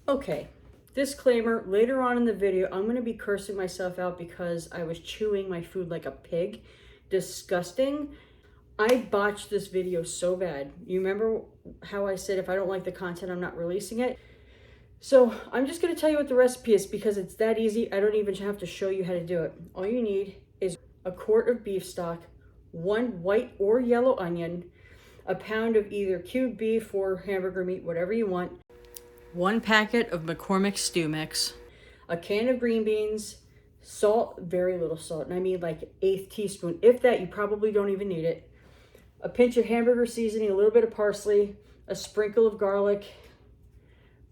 Okay, disclaimer, later on in the video, I'm going to be cursing myself out because I was chewing my food like a pig. Disgusting. I botched this video so bad. You remember how I said if I don't like the content, I'm not releasing it? So I'm just going to tell you what the recipe is because it's that easy. I don't even have to show you how to do it. All you need is a quart of beef stock, 1 white or yellow onion, a pound of either cubed beef or hamburger meat, whatever you want, 1 packet of McCormick stew mix, a can of green beans, salt, very little salt, and I mean like 1/8 teaspoon. If that, you probably don't even need it. A pinch of hamburger seasoning, a little bit of parsley, a sprinkle of garlic,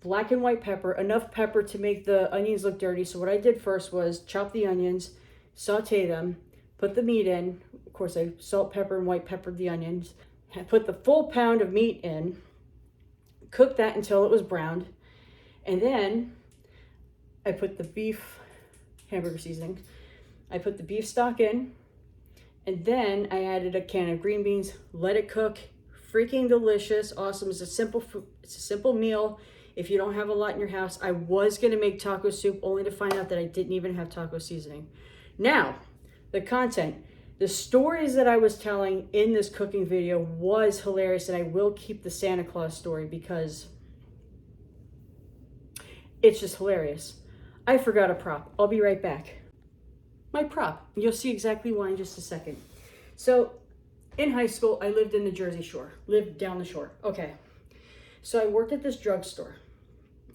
black and white pepper, enough pepper to make the onions look dirty. So what I did first was chop the onions, saute them, put the meat in. Of course, I salt, pepper, and white peppered the onions. I put the full pound of meat in, cooked that until it was browned, and then I put the beef hamburger seasoning. I put the beef stock in, and then I added a can of green beans, let it cook. Freaking delicious, awesome. It's a simple meal. If you don't have a lot in your house, I was gonna make taco soup only to find out that I didn't even have taco seasoning. Now, the content. The stories that I was telling in this cooking video was hilarious, and I will keep the Santa Claus story because it's just hilarious. I forgot a prop. I'll be right back. My prop. You'll see exactly why in just a second. So, in high school, I lived in the Jersey Shore. Lived down the shore. Okay. So I worked at this drugstore,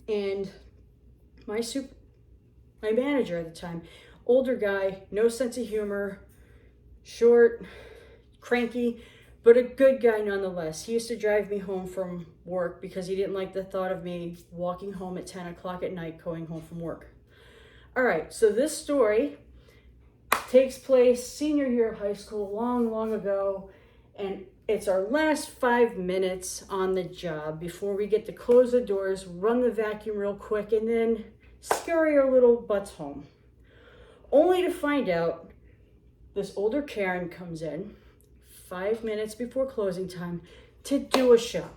and my manager at the time, older guy, no sense of humor, short, cranky, but a good guy nonetheless. He used to drive me home from work because he didn't like the thought of me walking home at 10 o'clock at night going home from work. All right, so this story takes place senior year of high school, long ago, and it's our last 5 minutes on the job before we get to close the doors, run the vacuum real quick, and then scurry our little butts home. Only to find out this older Karen comes in 5 minutes before closing time to do a shop.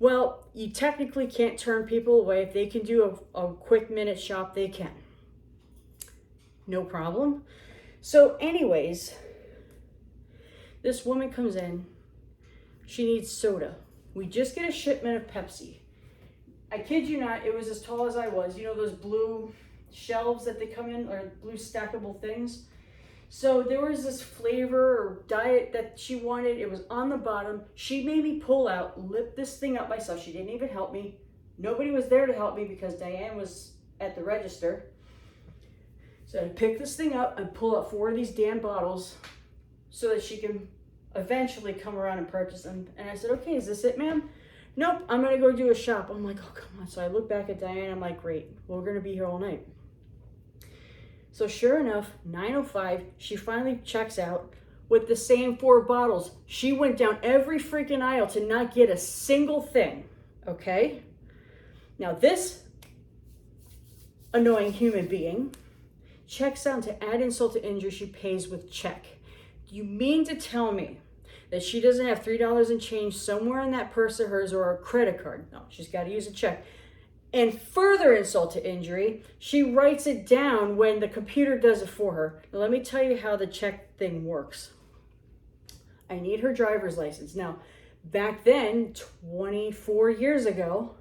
Well, you technically can't turn people away. If they can do a quick minute shop, they can. No problem. So anyways, this woman comes in. She needs soda. We just get a shipment of Pepsi. I kid you not, it was as tall as I was. You know those blue shelves that they come in, or blue stackable things? So there was this flavor or diet that she wanted. It was on the bottom. She made me pull out, lift this thing up myself. She didn't even help me. Nobody was there to help me because Diane was at the register. So I pick this thing up and pull out 4 of these damn bottles so that she can eventually come around and purchase them. And I said, okay, is this it, ma'am? Nope, I'm gonna go do a shop. I'm like, oh, come on. So I look back at Diane, I'm like, great, well, we're gonna be here all night. So sure enough, 9:05, she finally checks out with the same 4 bottles. She went down every freaking aisle to not get a single thing, okay? Now this annoying human being checks out to add insult to injury, she pays with check. Do you mean to tell me that she doesn't have $3 in change somewhere in that purse of hers or a credit card? No, she's got to use a check. And further insult to injury, she writes it down when the computer does it for her. Now, let me tell you how the check thing works. I need her driver's license. Now, back then, 24 years ago,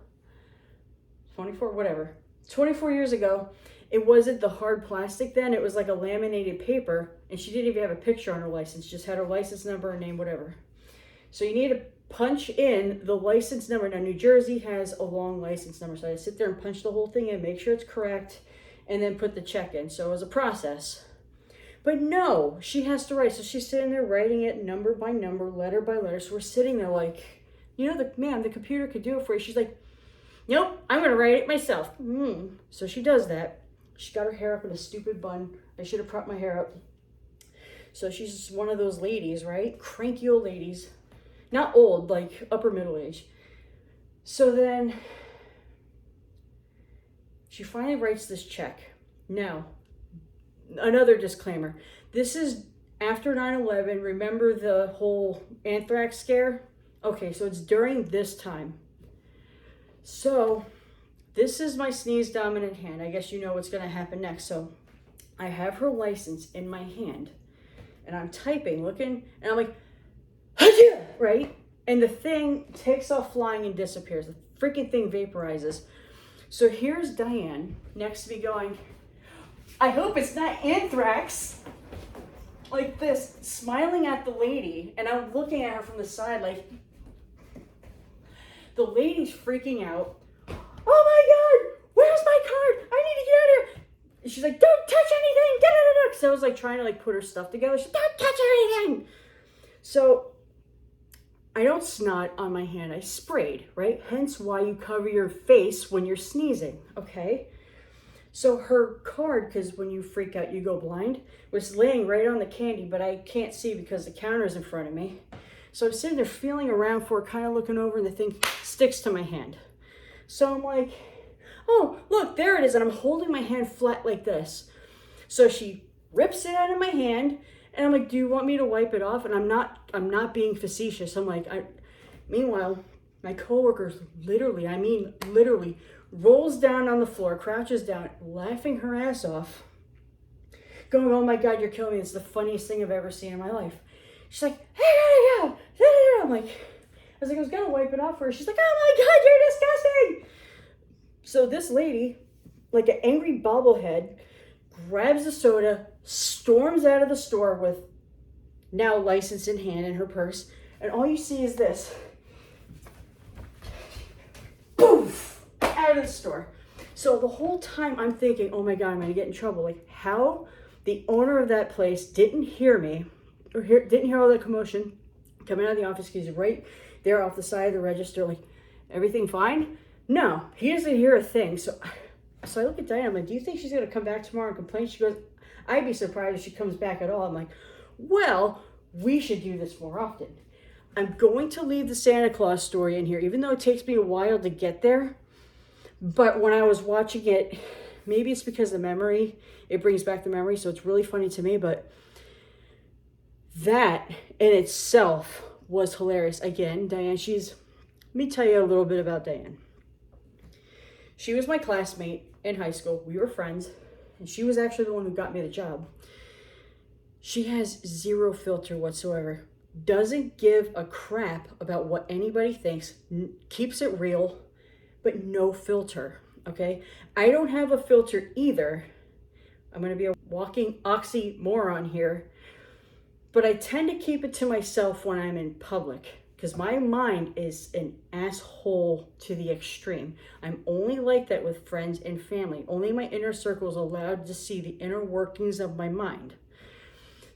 24 years ago, it wasn't the hard plastic then. It was like a laminated paper, and she didn't even have a picture on her license, just had her license number, her name, whatever. So you need to punch in the license number. Now, New Jersey has a long license number, so I sit there and punch the whole thing in, make sure it's correct, and then put the check in. So it was a process. But no, she has to write. So she's sitting there writing it number by number, letter by letter. So we're sitting there like, you know, the computer could do it for you. She's like, nope, I'm going to write it myself. So she does that. She got her hair up in a stupid bun. I should have propped my hair up. So she's just one of those ladies, right? Cranky old ladies. Not old, like upper middle age. So then she finally writes this check. Now, another disclaimer. This is after 9/11. Remember the whole anthrax scare? Okay, so it's during this time. So this is my sneeze dominant hand. I guess you know what's gonna happen next. So I have her license in my hand and I'm typing, looking, and I'm like, right? And the thing takes off flying and disappears. The freaking thing vaporizes. So here's Diane next to me going, I hope it's not anthrax. Like this, smiling at the lady. And I'm looking at her from the side like, the lady's freaking out. Oh my God, where's my card? I need to get out of here. And she's like, don't touch anything. Because I was like trying to like put her stuff together. She's like, don't touch anything. So I don't snot on my hand. I sprayed, right? Hence why you cover your face when you're sneezing, okay? So her card, because when you freak out, you go blind, was laying right on the candy, but I can't see because the counter's in front of me. So I'm sitting there feeling around for it, kind of looking over, and the thing sticks to my hand. So I'm like, oh, look, there it is. And I'm holding my hand flat like this. So she rips it out of my hand, and I'm like, do you want me to wipe it off? And I'm not being facetious. I'm like, meanwhile, my coworker literally rolls down on the floor, crouches down, laughing her ass off, going, oh my God, you're killing me. It's the funniest thing I've ever seen in my life. She's like, hey, yeah. I'm like, I was gonna wipe it off for her. She's like, oh my God, you're disgusting. So this lady, like an angry bobblehead, grabs the soda, storms out of the store with now license in hand in her purse, and all you see is this. Poof! Out of the store. So the whole time I'm thinking, oh my God, I'm gonna get in trouble. Like how the owner of that place didn't hear me, or didn't hear all the commotion coming out of the office, because he's right there off the side of the register, like, everything fine? No, he doesn't hear a thing. So I look at Diane, I'm like, do you think she's gonna come back tomorrow and complain? She goes, I'd be surprised if she comes back at all. I'm like, well, we should do this more often. I'm going to leave the Santa Claus story in here, even though it takes me a while to get there. But when I was watching it, maybe it's because the memory, it brings back the memory, so it's really funny to me, but that in itself was hilarious. Again, Diane, let me tell you a little bit about Diane. She was my classmate in high school. We were friends, and she was actually the one who got me the job. She has zero filter whatsoever. Doesn't give a crap about what anybody thinks. Keeps it real, but no filter, okay? I don't have a filter either. I'm gonna be a walking oxymoron here, but I tend to keep it to myself when I'm in public, because my mind is an asshole to the extreme. I'm only like that with friends and family. Only my inner circle is allowed to see the inner workings of my mind.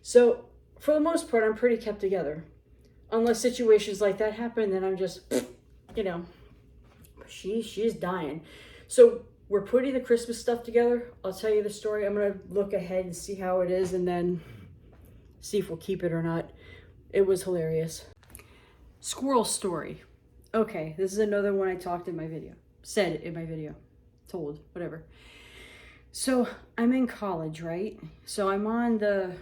So for the most part, I'm pretty kept together. Unless situations like that happen, then I'm just, you know, she's dying. So we're putting the Christmas stuff together. I'll tell you the story. I'm going to look ahead and see how it is and then see if we'll keep it or not. It was hilarious. Squirrel story. Okay, this is another one I talked in my video. Said in my video. Told, whatever. So I'm in college, right? So I'm on the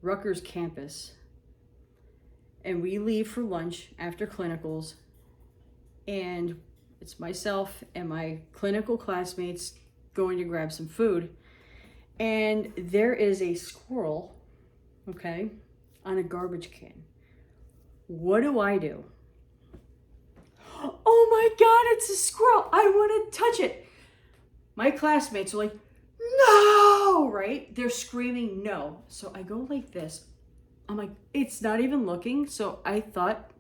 Rutgers campus. And we leave for lunch after clinicals. And it's myself and my clinical classmates going to grab some food. And there is a squirrel, okay, on a garbage can. What do? Oh my God, it's a squirrel. I want to touch it. My classmates are like, no, right? They're screaming no. So I go like this. I'm like, it's not even looking. So I thought,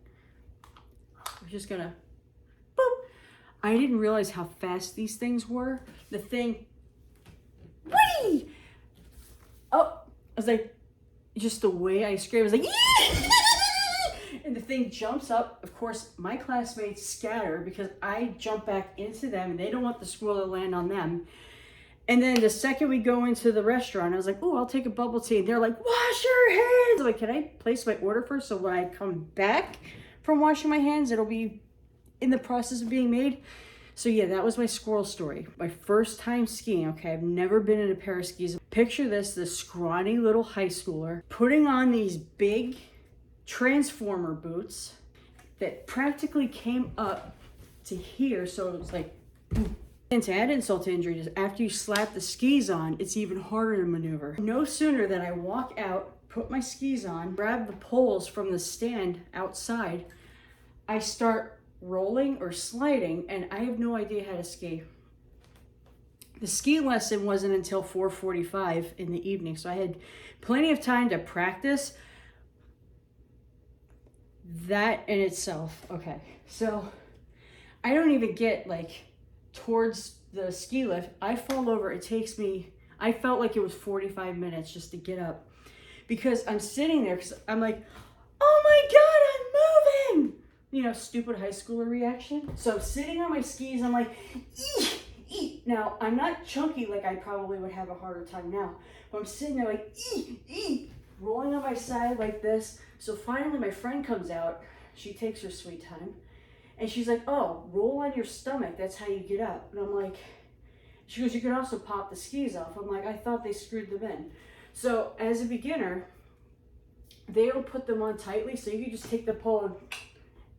we're just gonna, boop. I didn't realize how fast these things were. The thing, whee! Oh, I was like, just the way I screamed, I was like, and the thing jumps up. Of course, my classmates scatter because I jump back into them and they don't want the squirrel to land on them. And then the second we go into the restaurant, I was like, oh, I'll take a bubble tea. And they're like, wash your hands. I'm like, can I place my order first? So when I come back from washing my hands, it'll be in the process of being made. So yeah, that was my squirrel story. My first time skiing, okay? I've never been in a pair of skis. Picture this scrawny little high schooler putting on these big transformer boots that practically came up to here. So it was like, boom, And to add insult to injury, is after you slap the skis on, it's even harder to maneuver. No sooner than I walk out, put my skis on, grab the poles from the stand outside, I start rolling or sliding, and I have no idea how to ski. The ski lesson wasn't until 4:45 in the evening, so I had plenty of time to practice that in itself. Okay, so I don't even get like towards the ski lift. I fall over. It takes me, I felt like it was 45 minutes just to get up, because I'm sitting there because I'm like, oh my God, I'm moving. You know, stupid high schooler reaction. So I'm sitting on my skis. I'm like, eek, eek. Now, I'm not chunky like I probably would have a harder time now. But I'm sitting there like, eek, eek, rolling on my side like this. So finally my friend comes out. She takes her sweet time. And she's like, oh, roll on your stomach. That's how you get up. And I'm like, she goes, you can also pop the skis off. I'm like, I thought they screwed them in. So as a beginner, they don't put them on tightly. So you can just take the pole and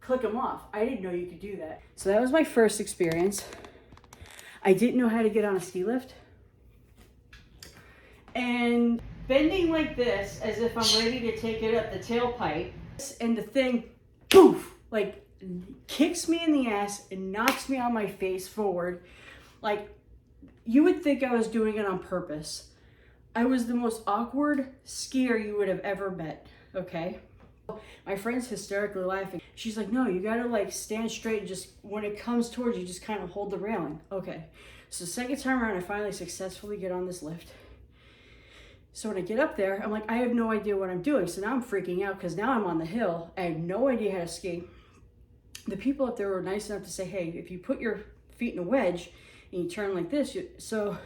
click them off. I didn't know you could do that. So that was my first experience. I didn't know how to get on a ski lift. And bending like this, as if I'm ready to take it up the tailpipe, and the thing, poof, like kicks me in the ass and knocks me on my face forward. Like, you would think I was doing it on purpose. I was the most awkward skier you would have ever met, okay? My friend's hysterically laughing. She's like, no, you gotta like stand straight and just, when it comes towards you, just kind of hold the railing. Okay, so second time around, I finally successfully get on this lift. So when I get up there, I'm like, I have no idea what I'm doing. So now I'm freaking out because now I'm on the hill. I have no idea how to ski. The people up there were nice enough to say, hey, if you put your feet in a wedge and you turn like this, so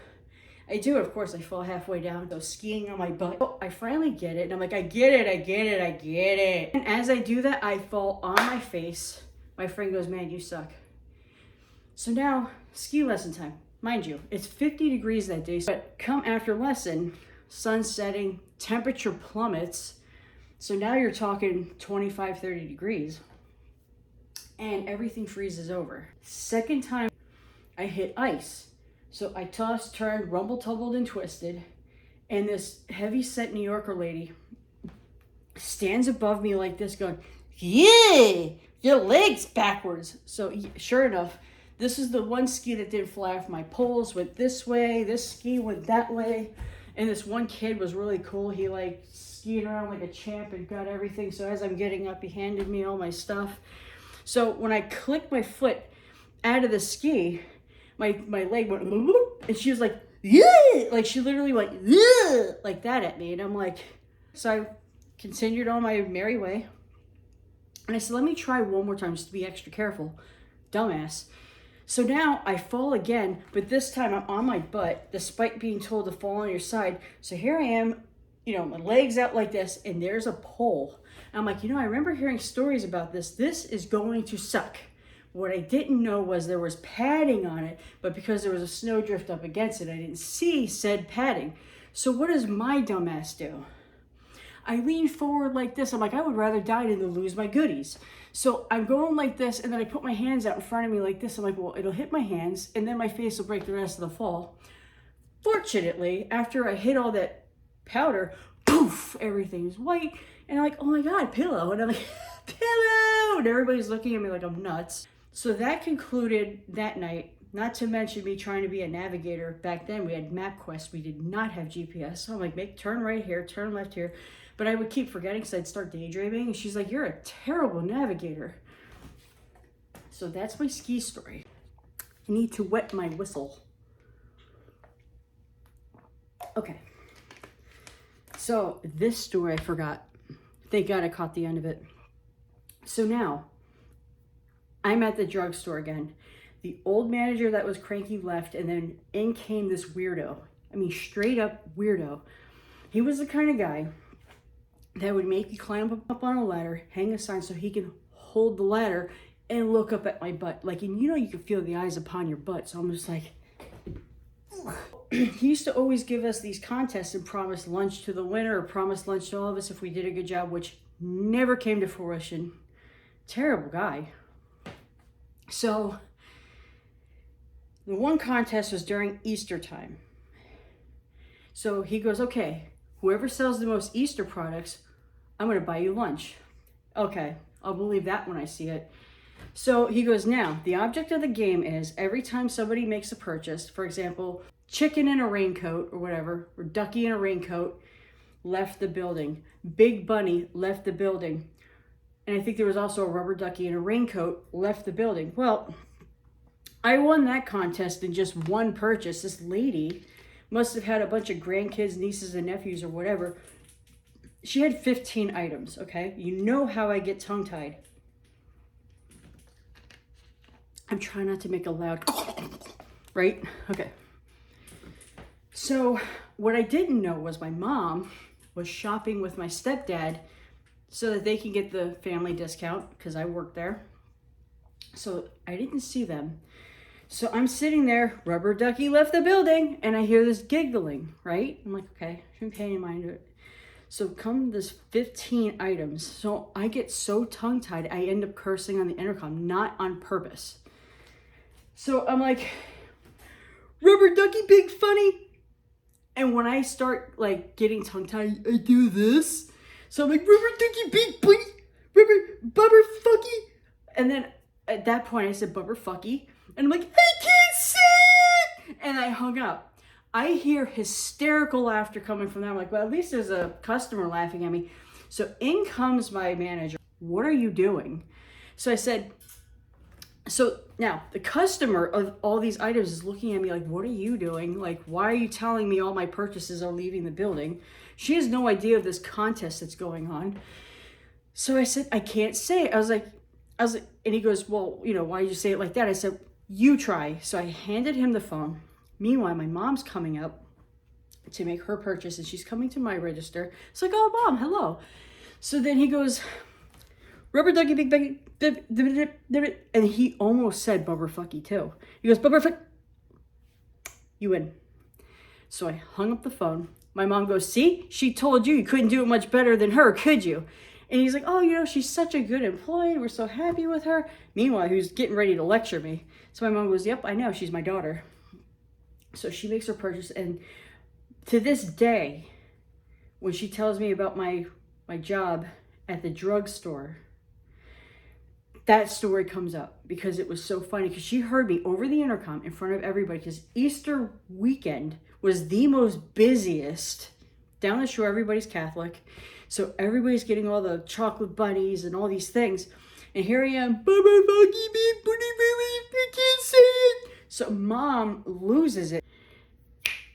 I do it. Of course, I fall halfway down, go skiing on my butt. Oh, I finally get it. And I'm like, I get it, I get it, I get it. And as I do that, I fall on my face. My friend goes, man, you suck. So now, ski lesson time. Mind you, it's 50 degrees that day. But come after lesson, sun setting, temperature plummets. So now you're talking 25, 30 degrees. And everything freezes over. Second time, I hit ice. So I tossed, turned, rumble, tumbled, and twisted. And this heavy-set New Yorker lady stands above me like this going, yeah, your legs backwards. So sure enough, this is the one ski that didn't fly off. My poles went this way, this ski went that way. And this one kid was really cool. He like skied around like a champ and got everything. So as I'm getting up, he handed me all my stuff. So when I clicked my foot out of the ski, my leg went, and she was like, yeah, like she literally went, yeah, like that at me. And I'm like, so I continued on my merry way. And I said, let me try one more time just to be extra careful. Dumbass. So now I fall again, but this time I'm on my butt, despite being told to fall on your side. So here I am, you know, my legs out like this, and there's a pole. And I'm like, you know, I remember hearing stories about this. This is going to suck. What I didn't know was there was padding on it, but because there was a snowdrift up against it, I didn't see said padding. So what does my dumbass do? I lean forward like this. I'm like, I would rather die than to lose my goodies. So I'm going like this, and then I put my hands out in front of me like this. I'm like, well, it'll hit my hands, and then my face will break the rest of the fall. Fortunately, after I hit all that powder, poof, everything's white. And I'm like, oh my God, pillow. And I'm like, pillow. And everybody's looking at me like I'm nuts. So that concluded that night, not to mention me trying to be a navigator. Back then we had MapQuest. We did not have GPS. So I'm like, turn right here, turn left here. But I would keep forgetting because I'd start daydreaming. And she's like, you're a terrible navigator. So that's my ski story. I need to wet my whistle. Okay. So this story I forgot. Thank God I caught the end of it. So now, I'm at the drugstore again. The old manager that was cranky left, and then in came this weirdo. I mean, straight up weirdo. He was the kind of guy that would make you climb up on a ladder, hang a sign so he can hold the ladder and look up at my butt. Like, and you know, you can feel the eyes upon your butt. So I'm just like, he used to always give us these contests and promise lunch to the winner or promise lunch to all of us if we did a good job, which never came to fruition. Terrible guy. So The one contest was during Easter time. So he goes, okay, whoever sells the most Easter products, I'm going to buy you lunch. Okay, I'll believe that when I see it. So he goes, now, the object of the game is every time somebody makes a purchase, for example, chicken in a raincoat or whatever, or ducky in a raincoat, left the building. Big bunny left the building. And I think there was also a rubber ducky in a raincoat left the building. Well, I won that contest in just one purchase. This lady must have had a bunch of grandkids, nieces, and nephews or whatever. She had 15 items, okay? You know how I get tongue-tied. I'm trying not to make a loud, right? Okay. So what I didn't know was my mom was shopping with my stepdad so that they can get the family discount because I worked there. So I didn't see them. So I'm sitting there, rubber ducky left the building, and I hear this giggling, right? I'm like, okay, I shouldn't pay any mind to it. So come this 15 items. So I get so tongue-tied, I end up cursing on the intercom, not on purpose. So I'm like, rubber ducky, big funny. And when I start like getting tongue-tied, I do this. So I'm like, rubber ducky, big bunny, bubber fucky. And then at that point I said bubber fucky. And I'm like, I can't say it. And I hung up. I hear hysterical laughter coming from them. I'm like, well, at least there's a customer laughing at me. So in comes my manager. What are you doing? So I said, so now the customer of all these items is looking at me like, what are you doing? Like, why are you telling me all my purchases are leaving the building? She has no idea of this contest that's going on. So I said, I can't say it. I was like, and he goes, well, you know, why did you say it like that? I said, you try. So I handed him the phone. Meanwhile, my mom's coming up to make her purchase and she's coming to my register. It's like, oh, Mom, hello. So then he goes, rubber ducky, big baggy, and he almost said bubber fucky too. He goes, bubber fuck, you win. So I hung up the phone. My mom goes, see, she told you couldn't do it much better than her, could you? And he's like, oh, you know, she's such a good employee. We're so happy with her. Meanwhile, he was getting ready to lecture me. So my mom goes, yep, I know, she's my daughter. So she makes her purchase. And to this day, when she tells me about my job at the drugstore, that story comes up because it was so funny because she heard me over the intercom in front of everybody because Easter weekend was the most busiest down the shore. Everybody's Catholic. So everybody's getting all the chocolate bunnies and all these things. And here I am, I can't say it. So Mom loses it.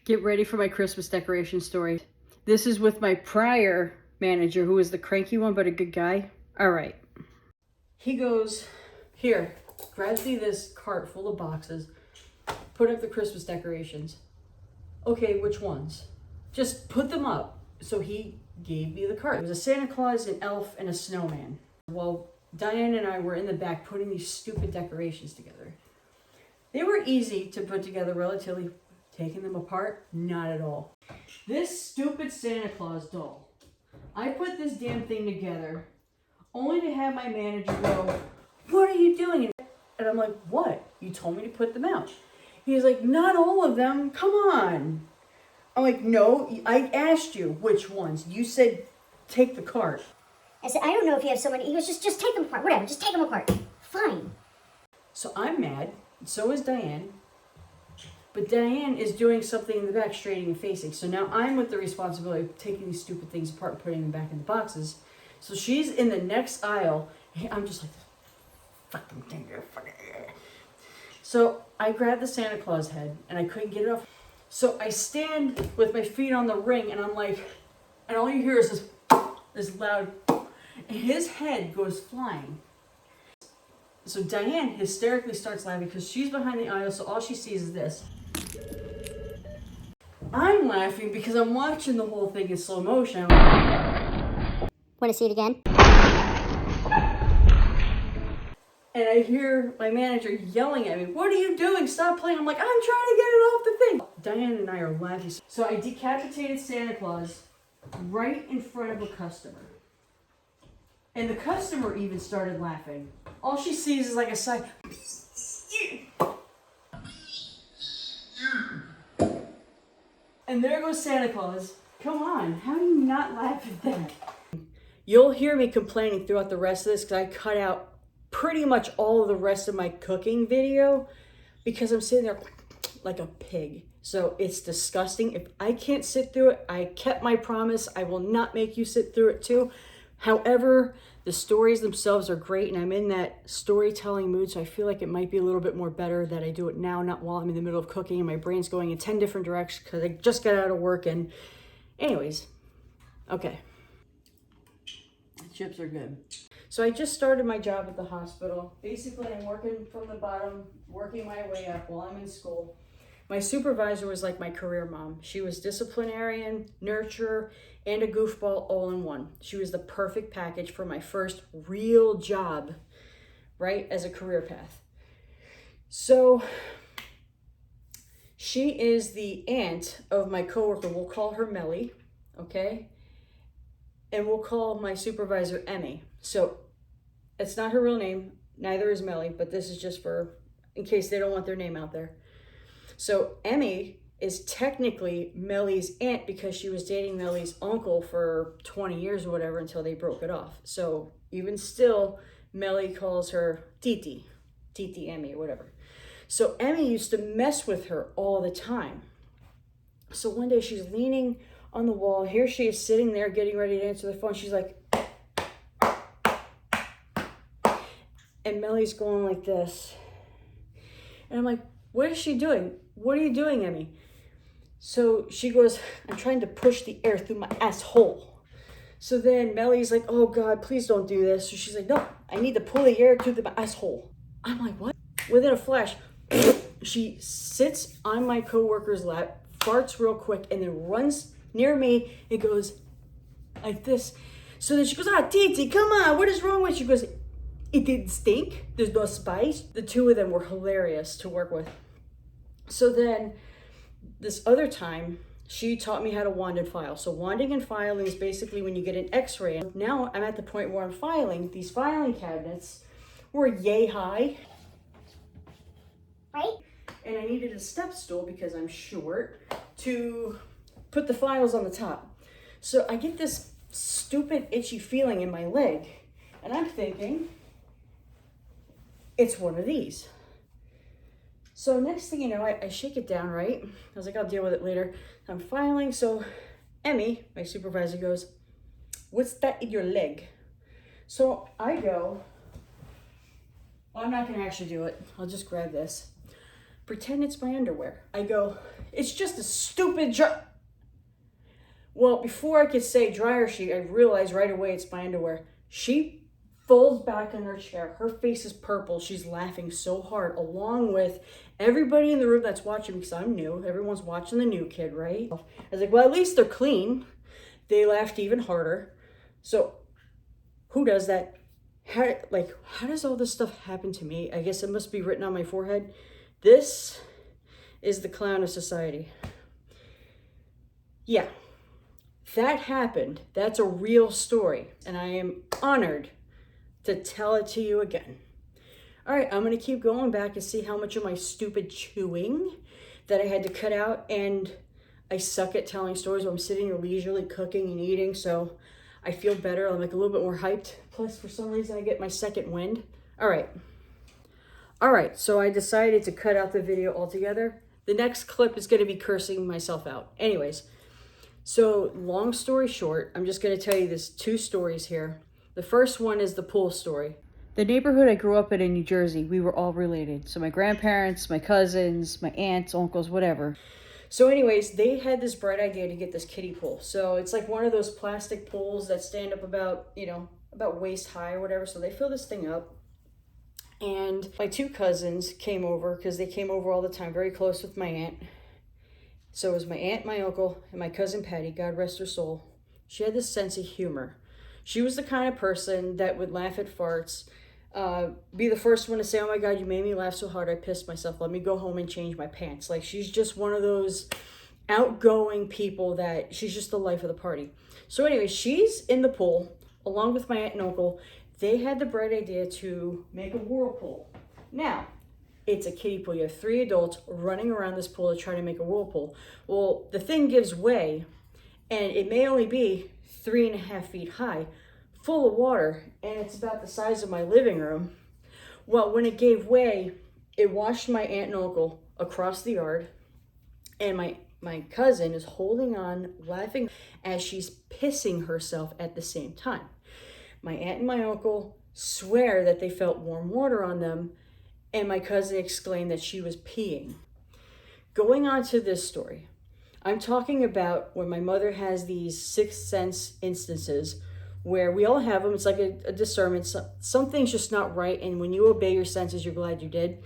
Get ready for my Christmas decoration story. This is with my prior manager who was the cranky one, but a good guy. All right. He goes, here, grabs me this cart full of boxes, put up the Christmas decorations. Okay, which ones? Just put them up. So he gave me the cart. It was a Santa Claus, an elf, and a snowman. Well, Diane and I were in the back putting these stupid decorations together. They were easy to put together relatively. Taking them apart, not at all. This stupid Santa Claus doll. I put this damn thing together only to have my manager go, what are you doing? And I'm like, what? You told me to put them out. He's like, not all of them. Come on. I'm like, no, I asked you which ones. You said, take the cart. I said, I don't know if you have so many. He goes, just take them apart. Whatever, just take them apart. Fine. So I'm mad. So is Diane. But Diane is doing something in the back, straightening and facing. So now I'm with the responsibility of taking these stupid things apart and putting them back in the boxes. So she's in the next aisle. I'm just like, fucking thing. So I grabbed the Santa Claus head and I couldn't get it off. So I stand with my feet on the ring and I'm like, and all you hear is this loud, and his head goes flying. So Diane hysterically starts laughing because she's behind the aisle, so all she sees is this. I'm laughing because I'm watching the whole thing in slow motion. Want to see it again? And I hear my manager yelling at me, what are you doing? Stop playing. I'm like, I'm trying to get it off the thing. Diane and I are laughing. So I decapitated Santa Claus right in front of a customer. And the customer even started laughing. All she sees is like a sigh. And there goes Santa Claus. Come on, how do you not laugh at that? You'll hear me complaining throughout the rest of this because I cut out pretty much all of the rest of my cooking video because I'm sitting there like a pig. So it's disgusting. If I can't sit through it, I kept my promise. I will not make you sit through it too. However, the stories themselves are great and I'm in that storytelling mood, so I feel like it might be a little bit more better that I do it now, not while I'm in the middle of cooking and my brain's going in 10 different directions because I just got out of work. And anyways, okay. The chips are good. So I just started my job at the hospital. Basically, I'm working from the bottom, working my way up while I'm in school. My supervisor was like my career mom. She was disciplinarian, nurturer, and a goofball all in one. She was the perfect package for my first real job, right, as a career path. So she is the aunt of my coworker. We'll call her Melly, okay? And we'll call my supervisor Emmy. So it's not her real name, neither is Melly, but this is just for, in case they don't want their name out there. So Emmy is technically Melly's aunt because she was dating Melly's uncle for 20 years or whatever until they broke it off. So even still, Melly calls her Titi Emmy or whatever. So Emmy used to mess with her all the time. So one day she's leaning on the wall. Here she is sitting there getting ready to answer the phone. She's like, and Melly's going like this. And I'm like, what is she doing? What are you doing, Emmy? So she goes, I'm trying to push the air through my asshole. So then Melly's like, oh God, please don't do this. So she's like, no, I need to pull the air through my asshole. I'm like, what? Within a flash, she sits on my coworker's lap, farts real quick, and then runs near me. It goes like this. So then she goes, Titi, come on, what is wrong with you? She goes, it didn't stink. There's no spice. The two of them were hilarious to work with. So then this other time, she taught me how to wand and file. So wanding and filing is basically when you get an x-ray. Now I'm at the point where I'm filing. These filing cabinets were yay high. Right? And I needed a step stool because I'm short to put the files on the top. So I get this stupid itchy feeling in my leg. And I'm thinking, it's one of these. So next thing you know, I shake it down, right? I was like, I'll deal with it later. I'm filing. So Emmy, my supervisor, goes, what's that in your leg? So I go, well, I'm not going to actually do it. I'll just grab this. Pretend it's my underwear. I go, it's just a stupid Well, before I could say dryer sheet, I realized right away it's my underwear. She folds back in her chair. Her face is purple. She's laughing so hard, along with everybody in the room that's watching, because I'm new. Everyone's watching the new kid, right? I was like, well, at least they're clean. They laughed even harder. So who does that? How does all this stuff happen to me? I guess it must be written on my forehead. This is the clown of society. Yeah, that happened. That's a real story. And I am honored to tell it to you again. All right, I'm gonna keep going back and see how much of my stupid chewing that I had to cut out, and I suck at telling stories when I'm sitting here leisurely cooking and eating, so I feel better. I'm like a little bit more hyped. Plus, for some reason, I get my second wind. All right, so I decided to cut out the video altogether. The next clip is gonna be cursing myself out. Anyways, so long story short, I'm just gonna tell you this 2 stories here. The first one is the pool story. The neighborhood I grew up in New Jersey, we were all related. So my grandparents, my cousins, my aunts, uncles, whatever. So anyways, they had this bright idea to get this kiddie pool. So it's like one of those plastic pools that stand up about, about waist high or whatever. So they fill this thing up. And my 2 cousins came over because they came over all the time, very close with my aunt. So it was my aunt, my uncle, and my cousin Patty, God rest her soul. She had this sense of humor. She was the kind of person that would laugh at farts, be the first one to say, oh my God, you made me laugh so hard, I pissed myself. Let me go home and change my pants. Like, she's just one of those outgoing people that she's just the life of the party. So anyway, she's in the pool along with my aunt and uncle. They had the bright idea to make a whirlpool. Now, It's a kiddie pool. You have 3 adults running around this pool to try to make a whirlpool. Well, the thing gives way, and it may only be 3.5 feet high, full of water, and it's about the size of my living room. Well, when it gave way, it washed my aunt and uncle across the yard, and my cousin is holding on, laughing as she's pissing herself at the same time. My aunt and my uncle swear that they felt warm water on them, and my cousin exclaimed that she was peeing. Going on to this story, I'm talking about when my mother has these sixth sense instances where we all have them. It's like a discernment. Something's just not right, and when you obey your senses, you're glad you did.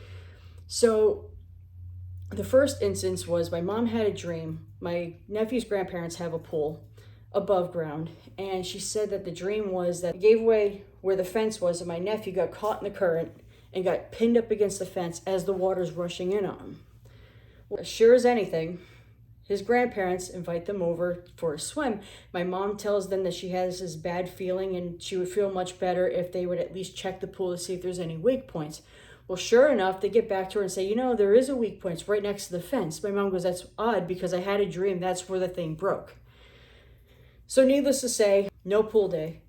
So the first instance was my mom had a dream. My nephew's grandparents have a pool above ground, and she said that the dream was that it gave way where the fence was, and my nephew got caught in the current and got pinned up against the fence as the water's rushing in on him. Well, sure as anything, his grandparents invite them over for a swim. My mom tells them that she has this bad feeling and she would feel much better if they would at least check the pool to see if there's any weak points. Well, sure enough, they get back to her and say, there is a weak point. It's right next to the fence. My mom goes, that's odd because I had a dream that's where the thing broke. So needless to say, no pool day.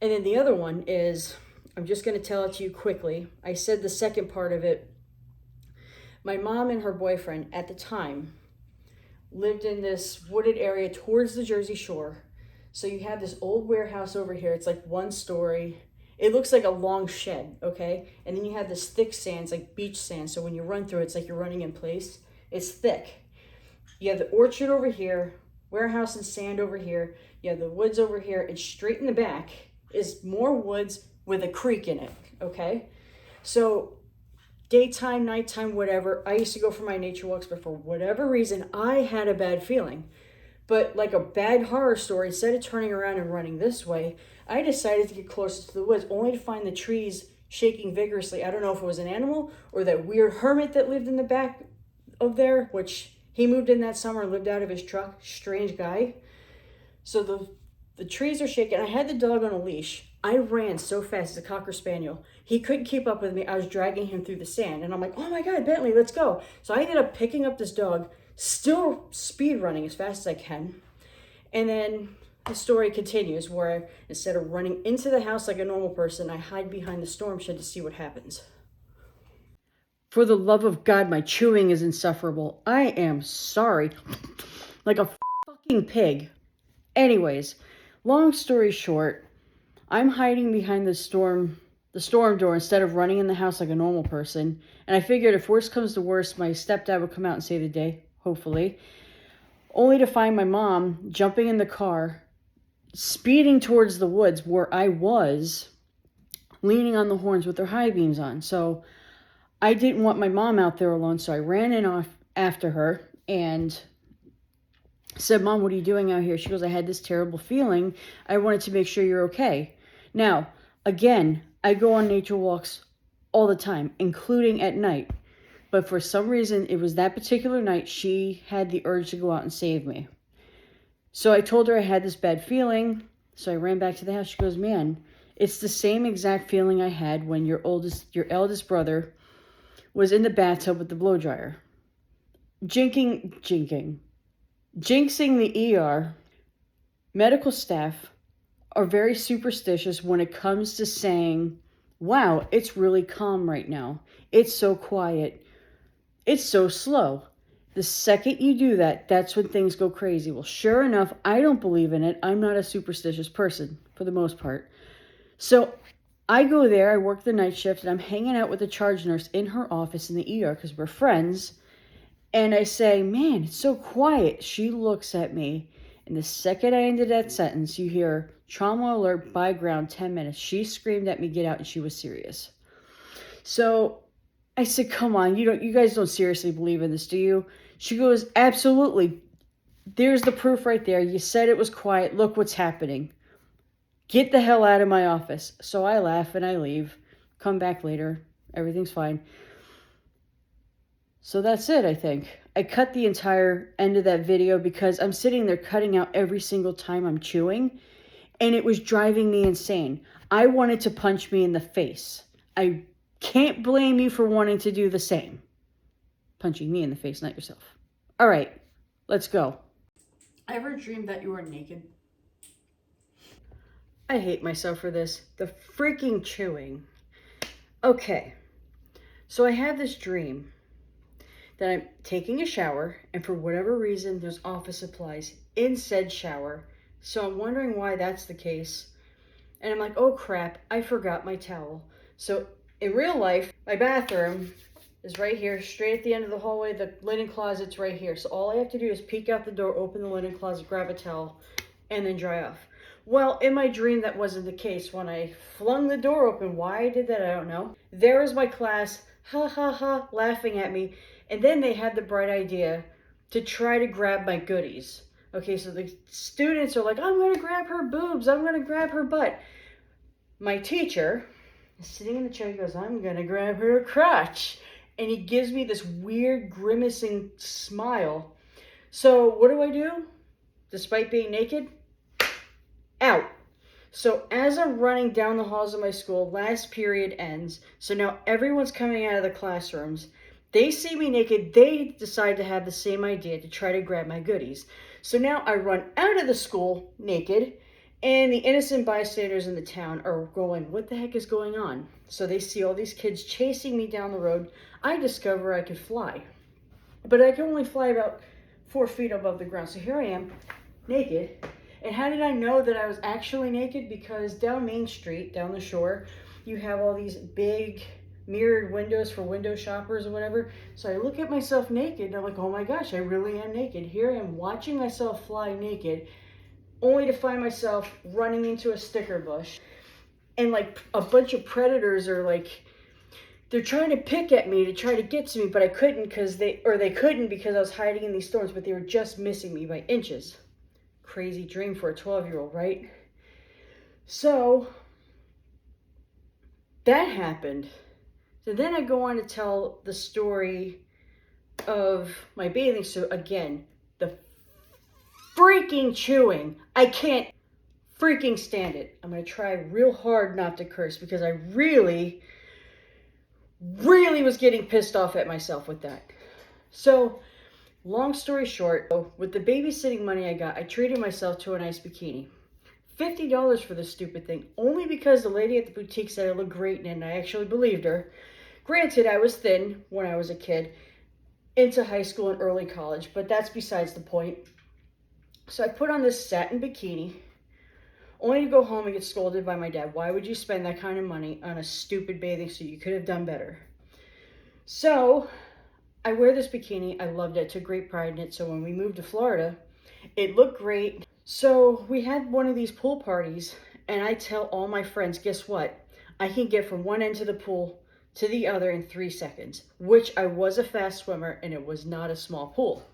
And then the other one is, I'm just going to tell it to you quickly. I said the second part of it. My mom and her boyfriend at the time lived in this wooded area towards the Jersey Shore. So you have this old warehouse over here. It's like 1 story. It looks like a long shed, okay? And then you have this thick sand. It's like beach sand. So when you run through it, it's like you're running in place. It's thick. You have the orchard over here, warehouse and sand over here. You have the woods over here. And straight in the back is more woods with a creek in it, okay? So daytime, nighttime, whatever, I used to go for my nature walks, but for whatever reason, I had a bad feeling. But like a bad horror story, instead of turning around and running this way, I decided to get closer to the woods, only to find the trees shaking vigorously. I don't know if it was an animal or that weird hermit that lived in the back of there, which he moved in that summer, lived out of his truck. Strange guy. So the trees are shaking. I had the dog on a leash. I ran so fast, as a Cocker Spaniel. He couldn't keep up with me. I was dragging him through the sand. And I'm like, oh my God, Bentley, let's go. So I ended up picking up this dog, still speed running as fast as I can. And then the story continues where instead of running into the house like a normal person, I hide behind the storm shed to see what happens. For the love of God, my chewing is insufferable. I am sorry. Like a fucking pig. Anyways, long story short, I'm hiding behind the storm door instead of running in the house like a normal person. And I figured if worst comes to worst, my stepdad would come out and save the day, hopefully. Only to find my mom jumping in the car, speeding towards the woods where I was, leaning on the horns with her high beams on. So I didn't want my mom out there alone, so I ran in off after her and said, Mom, what are you doing out here? She goes, I had this terrible feeling. I wanted to make sure you're okay. Now, again, I go on nature walks all the time, including at night. But for some reason, it was that particular night she had the urge to go out and save me. So I told her I had this bad feeling. So I ran back to the house. She goes, man, it's the same exact feeling I had when your eldest brother was in the bathtub with the blow dryer. Jinxing the ER. Medical staff are very superstitious when it comes to saying, wow, it's really calm right now. It's so quiet. It's so slow. The second you do that, that's when things go crazy. Well, sure enough, I don't believe in it. I'm not a superstitious person for the most part. So I go there, I work the night shift, and I'm hanging out with the charge nurse in her office in the ER because we're friends. And I say, man, it's so quiet. She looks at me. And the second I ended that sentence, you hear trauma alert by ground 10 minutes. She screamed at me, get out, and she was serious. So I said, come on, you guys don't seriously believe in this, do you? She goes, absolutely. There's the proof right there. You said it was quiet. Look what's happening. Get the hell out of my office. So I laugh and I leave. Come back later. Everything's fine. So that's it, I think. I cut the entire end of that video because I'm sitting there cutting out every single time I'm chewing, and it was driving me insane. I wanted to punch me in the face. I Can't blame you for wanting to do the same. Punching me in the face, not yourself. All right, let's go. Ever dreamed that you were naked? I hate myself for this. The freaking chewing. Okay, so I have this dream that I'm taking a shower, and for whatever reason, there's office supplies in said shower. So I'm wondering why that's the case. And I'm like, oh crap, I forgot my towel. So in real life, my bathroom is right here, straight at the end of the hallway. The linen closet's right here. So all I have to do is peek out the door, open the linen closet, grab a towel, and then dry off. Well, in my dream, that wasn't the case. When I flung the door open, why I did that, I don't know. There was my class, ha ha ha, laughing at me. And then they had the bright idea to try to grab my goodies. Okay, so the students are like, I'm going to grab her boobs. I'm going to grab her butt. My teacher is sitting in the chair. He goes, I'm going to grab her crotch. And he gives me this weird grimacing smile. So what do? Despite being naked? Out. So as I'm running down the halls of my school, last period ends. So now everyone's coming out of the classrooms. They see me naked. They decide to have the same idea to try to grab my goodies. So now I run out of the school naked, and the innocent bystanders in the town are going, what the heck is going on? So they see all these kids chasing me down the road. I discover I could fly, but I can only fly about 4 feet above the ground. So here I am, naked. And how did I know that I was actually naked? Because down Main Street, down the shore, you have all these big mirrored windows for window shoppers or whatever. So I look at myself naked and I'm like, oh my gosh, I really am naked. Here I am watching myself fly naked, only to find myself running into a sticker bush. And like a bunch of predators are like, they're trying to pick at me to try to get to me, but I couldn't because they couldn't because I was hiding in these thorns, but they were just missing me by inches. Crazy dream for a 12-year-old, right? So that happened. So then I go on to tell the story of my bathing suit. Again, the freaking chewing. I can't freaking stand it. I'm going to try real hard not to curse because I really was getting pissed off at myself with that. So, long story short, with the babysitting money I got, I treated myself to a nice bikini. $50 for this stupid thing, only because the lady at the boutique said I looked great in it, and I actually believed her. Granted, I was thin when I was a kid, into high school and early college, but that's besides the point. So I put on this satin bikini, only to go home and get scolded by my dad. Why would you spend that kind of money on a stupid bathing suit? You could have done better. So I wear this bikini. I loved it. I took great pride in it. So when we moved to Florida, it looked great. So we had one of these pool parties, and I tell all my friends, guess what? I can get from one end of the pool to the other in 3 seconds, which I was a fast swimmer, and it was not a small pool.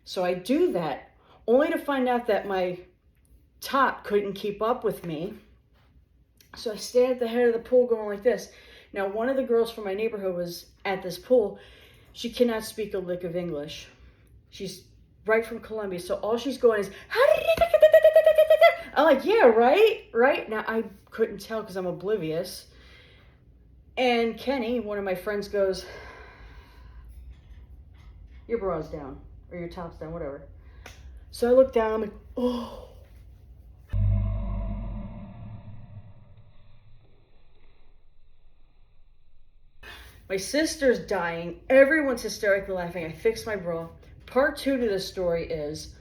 So I do that, only to find out that my top couldn't keep up with me. So I stand at the head of the pool going like this. Now, one of the girls from my neighborhood was at this pool. She cannot speak a lick of English. She's right from Colombia, so all she's going is, I'm like, yeah, right? Now, I couldn't tell because I'm oblivious. And Kenny, one of my friends, goes, your bra's down, or your top's down, whatever. So I look down, I'm like, oh. My sister's dying. Everyone's hysterically laughing. I fixed my bra. Part 2 to this story is,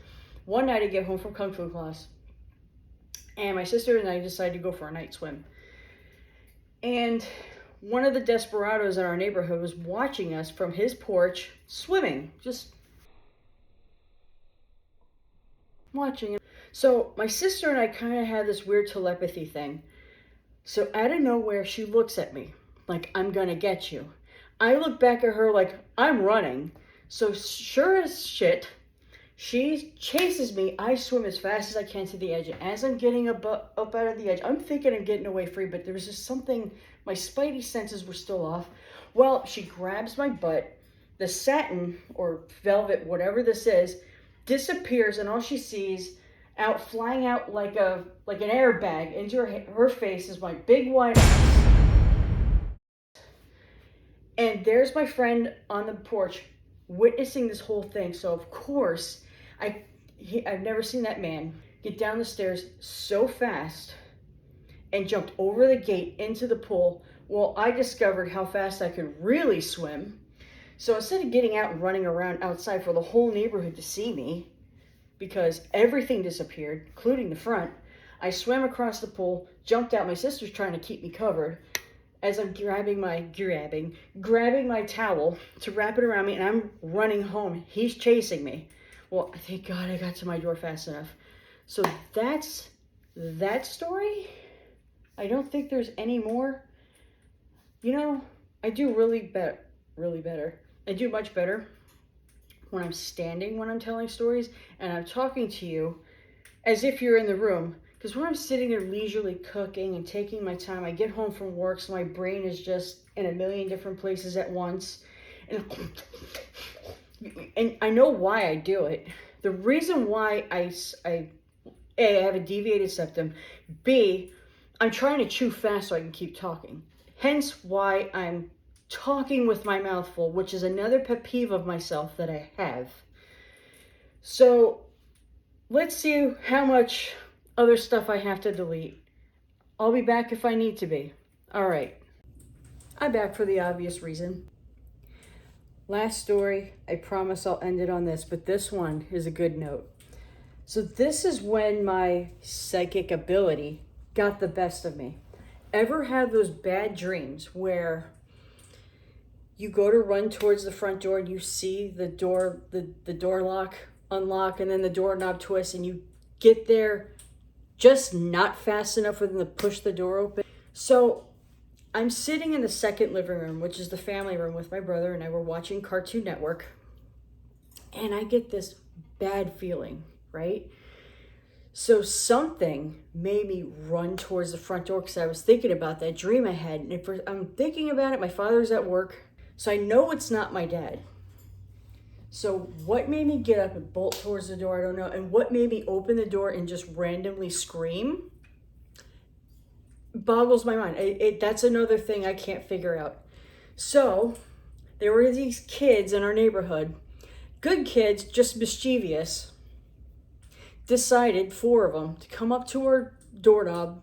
one night I get home from Kung Fu class, and my sister and I decided to go for a night swim. And one of the desperados in our neighborhood was watching us from his porch swimming, just watching. So my sister and I kind of had this weird telepathy thing. So out of nowhere, she looks at me like, I'm gonna get you. I look back at her like, I'm running. So sure as shit, she chases me. I swim as fast as I can to the edge. And as I'm getting up out of the edge, I'm thinking I'm getting away free, but there was just something, my spidey senses were still off. Well, she grabs my butt. The satin or velvet, whatever this is, disappears, and all she sees flying out like an airbag into her face is my big white eyes. And there's my friend on the porch witnessing this whole thing. So of course, I've never seen that man get down the stairs so fast and jumped over the gate into the pool. Well, I discovered how fast I could really swim. So instead of getting out and running around outside for the whole neighborhood to see me, because everything disappeared, including the front, I swam across the pool, jumped out. My sister's trying to keep me covered as I'm grabbing my towel to wrap it around me, and I'm running home. He's chasing me. Well, thank God I got to my door fast enough. So that's that story. I don't think there's any more. You know, I do I do much better when I'm standing when I'm telling stories and I'm talking to you as if you're in the room. Because when I'm sitting there leisurely cooking and taking my time, I get home from work, so my brain is just in a million different places at once. And I know why I do it. The reason why A, I have a deviated septum. B, I'm trying to chew fast so I can keep talking. Hence why I'm talking with my mouth full, which is another pet peeve of myself that I have. So let's see how much other stuff I have to delete. I'll be back if I need to be. All right. I'm back for the obvious reason. Last story, I promise I'll end it on this, but this one is a good note. So this is when my psychic ability got the best of me. Ever had those bad dreams where you go to run towards the front door and you see the door lock unlock and then the doorknob twist and you get there just not fast enough for them to push the door open? So I'm sitting in the second living room, which is the family room, with my brother and I were watching Cartoon Network, and I get this bad feeling, right? So something made me run towards the front door because I was thinking about that dream I had. And if I'm thinking about it, my father's at work, so I know it's not my dad. So what made me get up and bolt towards the door, I don't know. And what made me open the door and just randomly scream boggles my mind. That's another thing I can't figure out. So there were these kids in our neighborhood, good kids, just mischievous, decided, 4 of them, to come up to our doorknob,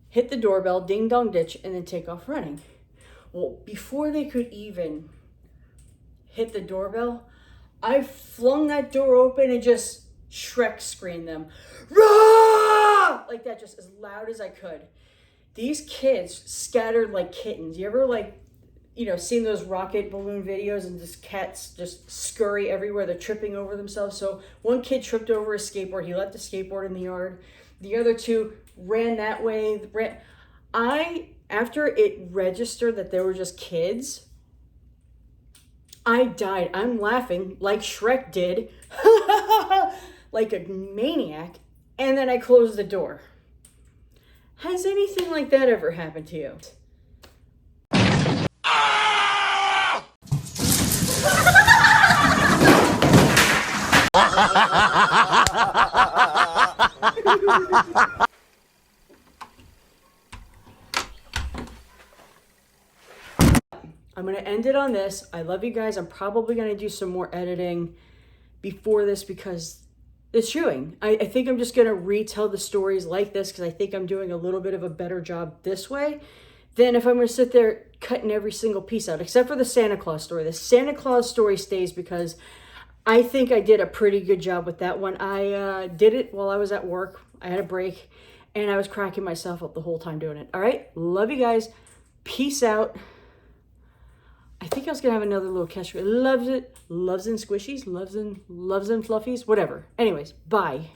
hit the doorbell, ding dong ditch, and then take off running. Well, before they could even hit the doorbell, I flung that door open and just Shrek screamed them, "Rah!" like that, just as loud as I could. These kids scattered like kittens. You ever seen those rocket balloon videos and just cats just scurry everywhere? They're tripping over themselves. So one kid tripped over his skateboard. He left the skateboard in the yard. The other 2 ran that way. After it registered that they were just kids, I died. I'm laughing like Shrek did, like a maniac. And then I closed the door. Has anything like that ever happened to you? I'm going to end it on this. I love you guys. I'm probably going to do some more editing before this because it's chewing. I think I'm just going to retell the stories like this because I think I'm doing a little bit of a better job this way than if I'm going to sit there cutting every single piece out, except for the Santa Claus story. The Santa Claus story stays because I think I did a pretty good job with that one. I did it while I was at work. I had a break and I was cracking myself up the whole time doing it. All right. Love you guys. Peace out. I think I was going to have another little catchphrase. Loves and squishies, loves and fluffies, whatever. Anyways, bye.